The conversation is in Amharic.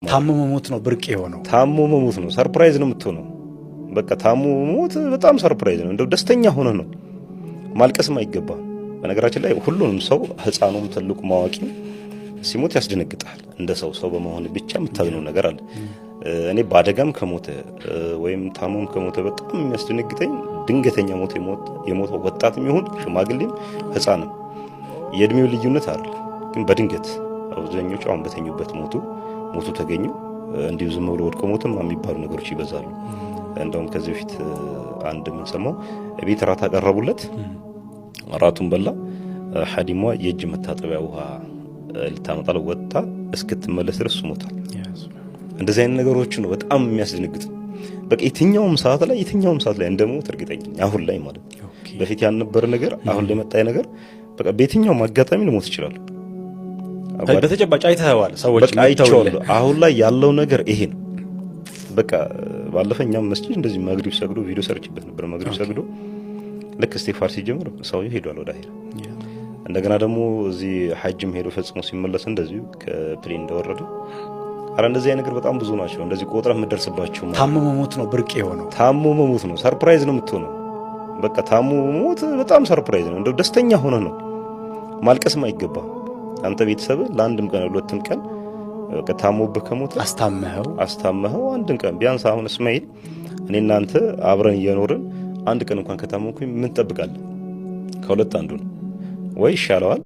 ታሞ መሞት ነው ብርቅ የሆነው። ታሞ መሞት ነው ሰርፕራይዝ ነው የምትሆነው። በቃ ታሞ መሞት በጣም ሰርፕራይዝ ነው። እንደው ደስተኛ ሆነ ነው ማልቀስም አይገባም። በነገራችን ላይ ሁሉንም ሰው ህፃኑም ትልቁ ማዋቂም ሲሞት ያስደነግጣል። እንደ ሰው በመሆን ብቻ የምታዝነው ነገር አለ። እኔ በአደጋም ከሞተ ወይም ታሞም ከሞተ በጣም የሚያስደነግጠኝ ድንገተኛ ሞት የሞተው ወጣትም ይሁን ሽማግሌም ህፃንም የእድሜው ልዩነት አይደል፣ ግን በድንገት አብዛኞቹ አሁን በተኙበት ሞቱ ተገኙ። እንዲሁ ዝም ብሎ ወድቆ ሞትም የሚባሉ ነገሮች ይበዛሉ። እንደውም ከዚህ በፊት አንድ ምን ሰማው፣ ቤት ራት አቀረቡለት፣ ራቱን በላ። ሐዲሟ የእጅ መታጠቢያ ውሃ ልታመጣለው ወጣ፣ እስክትመለስ ድረስ ሞታል። እንደዚህ አይነት ነገሮች ነው በጣም የሚያስደነግጥ። በቃ የትኛውም ሰዓት ላይ እንደሞት እርግጠኛ አሁን ላይ ማለት ነው። በፊት ያልነበረ ነገር አሁን ላይ መጣ ነገር በቃ በየትኛውም አጋጣሚ ልሞት ይችላል። በተጨባጭ አይተዋል ሰዎች አይተዋል። አሁን ላይ ያለው ነገር ይሄ ነው። በቃ ባለፈኛም መስጂድ እንደዚህ መግሪብ ሰግዶ ቪዲዮ ሰርችበት ነበር። መግሪብ ሰግዶ ልክ ኢስቲግፋር ሲጀምር ሰውዬው ሄዷል ወደ አኺራ። እንደገና ደግሞ እዚህ ሐጅም ሄዶ ፈጽሞ ሲመለስ እንደዚሁ ከፕሌን እንደወረደ። አረ እንደዚህ አይነት ነገር በጣም ብዙ ናቸው። እንደዚህ ቆጥረህ የምትደርስባቸው። ታሞ መሞት ነው ብርቅ የሆነው። ታሞ መሞት ነው ሰርፕራይዝ ነው የምትሆነው። በቃ ታሞ መሞት በጣም ሰርፕራይዝ ነው። እንደው ደስተኛ ሆነ ነው ማልቀስም አይገባም። አንተ ቤተሰብ ለአንድም ቀን ሁለትም ቀን በቃ ታሞብህ ከሞተ አስታመኸው አንድም ቀን ቢያንስ አሁን እስማኤል እኔ እናንተ አብረን እየኖርን አንድ ቀን እንኳን ከታመምኩኝ ምን ትጠብቃለህ? ከሁለት አንዱ ነው ወይ ይሻለዋል